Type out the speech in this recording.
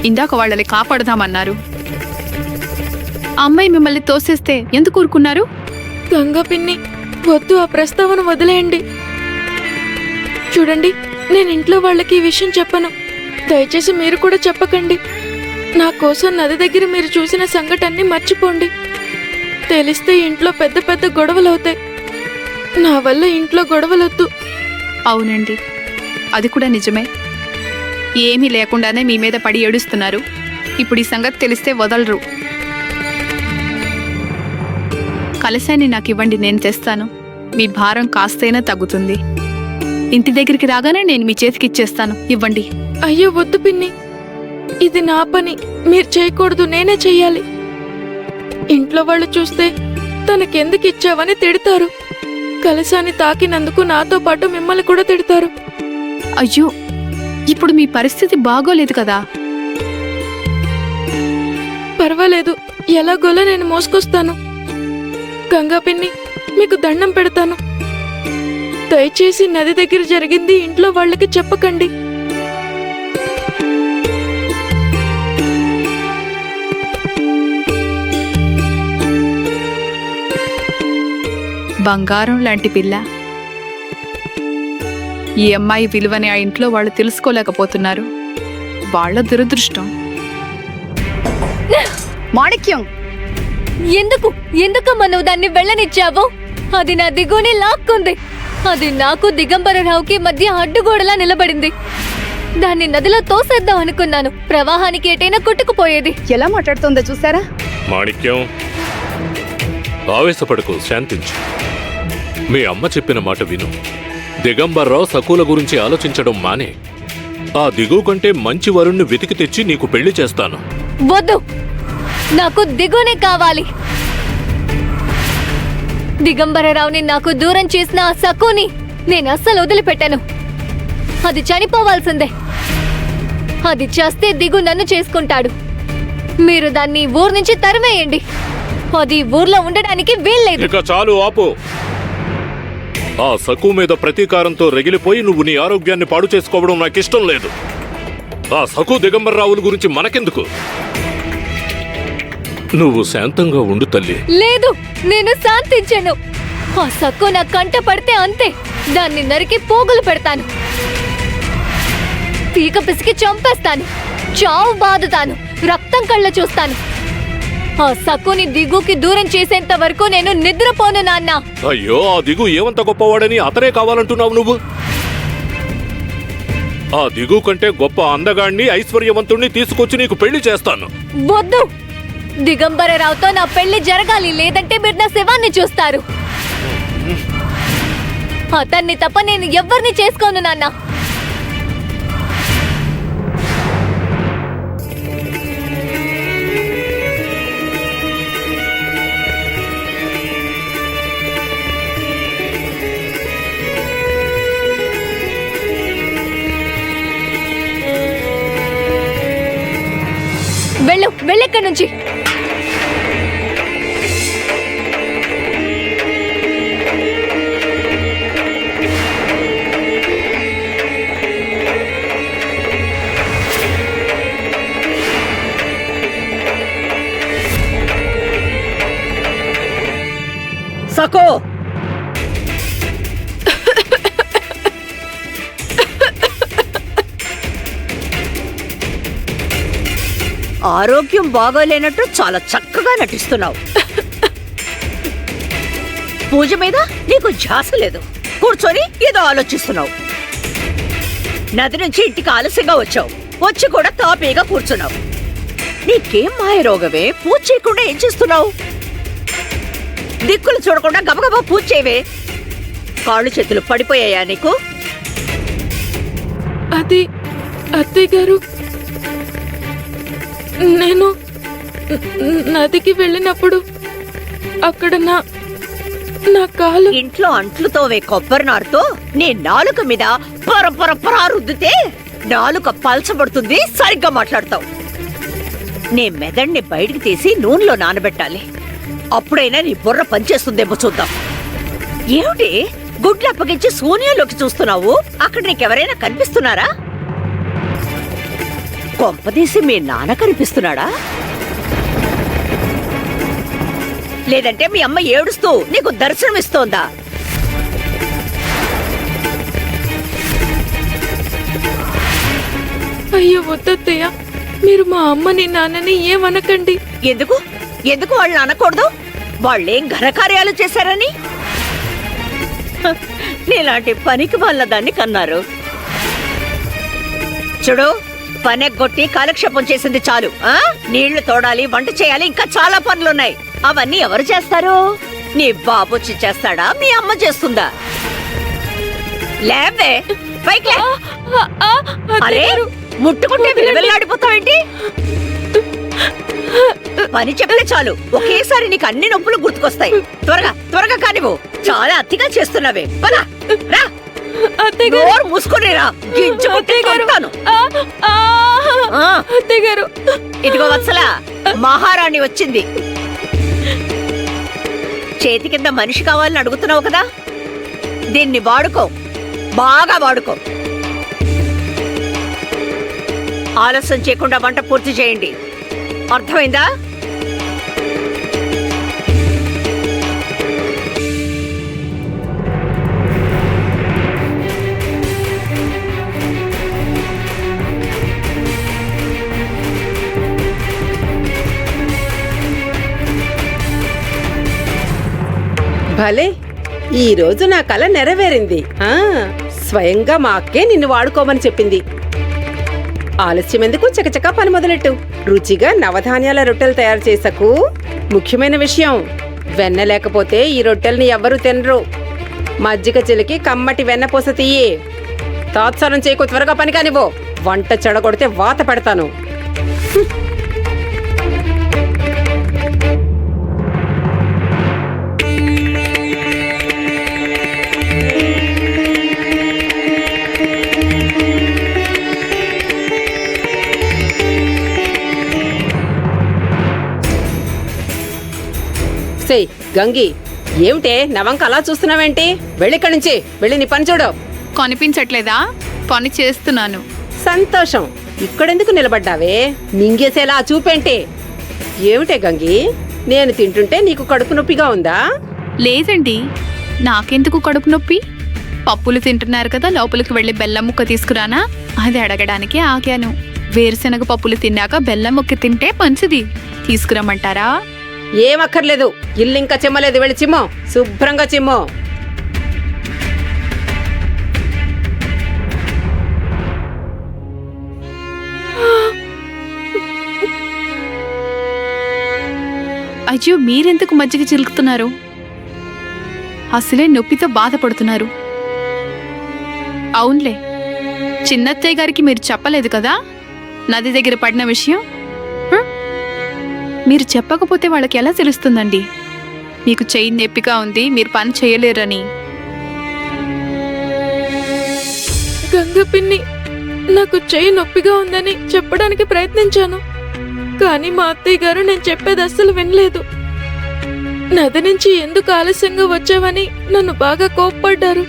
ఇందాక వాళ్ళని కాపాడదామన్నారు. అమ్మాయి మిమ్మల్ని తోసేస్తే ఎందుకు ఊరుకున్నారు? గంగా పిన్ని, వద్దు, ఆ ప్రస్తావన వదిలేయండి. చూడండి, నేను ఇంట్లో వాళ్ళకి ఈ విషయం చెప్పను. దయచేసి మీరు కూడా చెప్పకండి. నా కోసం నది దగ్గర మీరు చూసిన సంఘటనని మర్చిపోండి. తెలిస్తే ఇంట్లో పెద్ద పెద్ద గొడవలవుతాయి. నా వల్ల ఇంట్లో గొడవలొద్దు. అవునండి, అది కూడా నిజమే. ఏమీ లేకుండానే మీ మీద పడి ఏడుస్తున్నారు. ఇప్పుడు ఈ సంగతి తెలిస్తే వదలరు. కలశాన్ని నాకు ఇవ్వండి, నేను తెస్తాను. మీ భారం కాస్తైనా తగ్గుతుంది. ఇంటి దగ్గరికి రాగానే నేను మీ చేతికి ఇచ్చేస్తాను. ఇవ్వండి. అయ్యో వద్దు పిన్ని, ఇది నా పని, మీరు చేయకూడదు, నేనే చెయ్యాలి. ఇంట్లో వాళ్ళు చూస్తే తనకెందుకు ఇచ్చావని తిడతారు. కలశాన్ని తాకినందుకు నాతో పాటు మిమ్మల్ని కూడా తిడతారు. అయ్యో, ఇప్పుడు మీ పరిస్థితి బాగోలేదు కదా. పర్వాలేదు, ఎలాగోలా నేను మోసుకొస్తాను. గంగా పిన్ని, మీకు దండం పెడతాను. దయచేసి నది దగ్గర జరిగింది ఇంట్లో వాళ్ళకి చెప్పకండి. బంగారం లాంటి పిల్ల. ఈ అమ్మాయి విలువని ఆ ఇంట్లో వాళ్ళు తెలుసుకోలేకపోతున్నారు. వాళ్ళ దురదృష్టం. మాణిక్యం, ఎందుకమ్మా నువ్వు దాన్ని వెళ్ళనిచ్చావు? అది నా దిగుని లాక్కుంది. అది నాకు దిగంబరరావుకి మధ్య అడ్డుగోడలా నిలబడింది. దాన్ని నదిలో తోసేద్దాం అనుకున్నాను. ప్రవాహానికి ఏటైనా కొట్టుకుపోయేది. ఎలా మాట్లాడుతోందో చూసారా? మాణిక్యం, ఆవేశపడకు, శాంతించు. మీ అమ్మ చెప్పిన మాట విను. దిగంబర్రావు సకుల గురించి ఆలోచించడం మానే. ఆ దిగువ కంటే మంచి వరుణ్ణి వెతికి తెచ్చి నీకు పెళ్లి చేస్తాను. వద్దు, నాకు దిగునే కావాలి. దిగంబరరావుని నాకు దూరం చేసిన ఆ సకుని నేను అస్సలు వదిలిపెట్టాను. అది చనిపోవాల్సిందే. అది చేస్తే దిగు నన్ను చేసుకుంటాడు. మీరు దాన్ని ఊరు నుంచి తరిమేయండి. అది ఊర్లో ఉండడానికి వీల్లేదు. ఇక చాలు, ఆపు. ఆ సకు మీద ప్రతీకారంతో రగిలిపోయి నువ్వు నీ ఆరోగ్యాన్ని పాడు చేసుకోవడం నాకిష్టం లేదు. ఆ సకు దిగంబర్రావుల గురించి మనకెందుకు? నువ్వు శాంతంగా ఉండు తల్లి. లేదు, నేను శాంతించను. ఆ సక్కు నా కంట పడితే అంతే. దాన్ని నరికి పోగులు పెడతాను. పీక పిసికి చంపేస్తాను. చావు బాదుతాను. రక్తం కళ్ళ చూస్తాను. ఆ సక్కుని దిగుకి దూరం చేసేంత వరకు నేను నిద్రపోను నాన్న. అయ్యో, ఆ దిగు ఏమంత గొప్పవాడని అతనే కావాలంటున్నావు నువ్వు? ఆ దిగు కంటే గొప్ప అందగాణ్ణి, ఐశ్వర్యవంతుణ్ణి తీసుకొచ్చి నీకు పెళ్లి చేస్తాను. వద్దు, దిగంబరరావుతో నా పెళ్లి జరగాలి. లేదంటే మీరు నా శవాన్ని చూస్తారు. అతన్ని తప్ప నేను ఎవ్వరిని చేసుకోను నాన్న. వెళ్ళెక్కడి నుంచి. సకో, ఆరోగ్యం బాగోలేనట్టు చాలా చక్కగా నటిస్తున్నావు. పూజ మీద నీకు ధ్యాస లేదు. కూర్చొని ఏదో ఆలోచిస్తున్నావు. నది నుంచి ఇంటికి ఆలస్యంగా వచ్చావు. వచ్చి కూడా తాపీగా కూర్చున్నావు. నీకేం మాయ రోగమే? పూజ చేయకుండా ఏం చేస్తున్నావు? దిక్కులు చూడకుండా గబగబా పూజ చేయవే. కాళ్ళు చేతులు పడిపోయాయా నీకు? అది అత్తయ్య గారు, నేను నదికి వెళ్ళినప్పుడు అక్కడ నా కాలు. ఇంట్లో అంట్లుతోవే కొబ్బరి నారుతో నీ నాలుక మీద పరపరపరా రుద్దితే నాలుక పల్చబడుతుంది. సరిగ్గా మాట్లాడతావు. నీ మెదడిని బయటికి తీసి నూనెలో నానబెట్టాలి. అప్పుడైనా నీ బుర్ర పనిచేస్తుందేమో చూద్దాం. ఏమిటి గుడ్లు అప్పగించి శూన్యంలోకి చూస్తున్నావు? అక్కడ నీకెవరైనా కనిపిస్తున్నారా? కొంపదీసి మీ నాన్న కనిపిస్తున్నాడా? లేదంటే మీ అమ్మ ఏడుస్తూ నీకు దర్శనమిస్తోందా? అయ్యో వద్దత్తయ్య, మీరు మా అమ్మని నాన్నని ఏమనకండి. ఎందుకు ఎందుకు వాళ్ళని అనకూడదు? వాళ్ళేం ఘనకార్యాలు చేశారని? హ, నీలాంటి పనికి వాళ్ళ దాన్ని కన్నారు. చూడు, పనెగ్గొట్టి కాలక్షేపం చేసింది చాలు. నీళ్లు తోడాలి, వంట చేయాలి, ఇంకా చాలా పనులున్నాయి. అవన్నీ ఎవరు చేస్తారు? నీ బాబొచ్చి చేస్తాడా, మీ అమ్మ చేస్తుందా? లేవే, పైకి లే. అరే, ముట్టుకుంటే విలవిల్లాడిపోతావేంటి? పని చెప్తే చాలు, ఒకేసారి నీకు అన్ని నొప్పులు గుర్తుకొస్తాయి. త్వరగా త్వరగా కానివ్వు, చాలా అతిగా చేస్తున్నావే. పద, రా. నోరు మూసుకొని రా, గింజుకుంటే కొడతాను. ఇదిగో వత్సలా, మహారాణి వచ్చింది. చేతి కింద మనిషి కావాలని అడుగుతున్నావు కదా, దీన్ని వాడుకో, బాగా వాడుకో. ఆలస్యం చేయకుండా వంట పూర్తి చేయండి, అర్థమైందా? భలే, ఈ రోజు నా కల నెరవేరింది. స్వయంగా మా అక్కే నిన్ను వాడుకోమని చెప్పింది. ఆలస్యం ఎందుకు, చకచకా పని మొదలెట్టు. రుచిగా నవధాన్యాల రొట్టెలు తయారు చేసకు. ముఖ్యమైన విషయం, వెన్న లేకపోతే ఈ రొట్టెల్ని ఎవ్వరూ తినరు. మజ్జిగ చిలికి కమ్మటి వెన్నపూస తీయి. తాత్సారం చేయకు, త్వరగా పని కానివ్వు. వంట చెడగొడితే వాత పెడతాను. గంగి, ఏమిటే నవంక అలా చూస్తున్నావేంటి? వెళ్ళిక్కడి నుంచి, వెళ్ళి నీ పని చూడు. కనిపించట్లేదా? పని చేస్తున్నాను. సంతోషం. ఇక్కడెందుకు నిలబడ్డావే? మింగేసేలా చూపేంటి? ఏమిటే గంగి, నేను తింటుంటే నీకు కడుపు నొప్పిగా ఉందా? లేదండి, నాకెందుకు కడుపు నొప్పి? పప్పులు తింటున్నారు కదా, లోపలికి వెళ్ళి బెల్లం ముక్క తీసుకురానా? అది అడగడానికి ఆగాను. వేరుశనగ పప్పులు తిన్నాక బెల్లం ముక్క తింటే మంచిది. తీసుకురమ్మంటారా? ఏమక్కర్లేదు, ఇల్లింకా చిమ్మలేదు. వెళ్ళి చిమ్మో, శుభ్రంగా చిమ్మో. అయ్యో, మీరెందుకు మజ్జిగ చిలుకుతున్నారు? అసలే నొప్పితో బాధపడుతున్నారు. అవునులే, చిన్నత్తయ్య గారికి మీరు చెప్పలేదు కదా నది దగ్గర పడిన విషయం. మీరు చెప్పకపోతే వాళ్ళకి ఎలా తెలుస్తుందండి మీకు చెయ్యి నొప్పిగా ఉంది, మీరు పని చేయలేరని? గంగ పిన్ని, నాకు చెయ్యి నొప్పిగా ఉందని చెప్పడానికి ప్రయత్నించాను, కానీ మా అత్తయ్య గారు నేను చెప్పేది అస్సలు వినలేదు. నది నుంచి ఎందుకు ఆలస్యంగా వచ్చావని నన్ను బాగా కోప్పడ్డారు.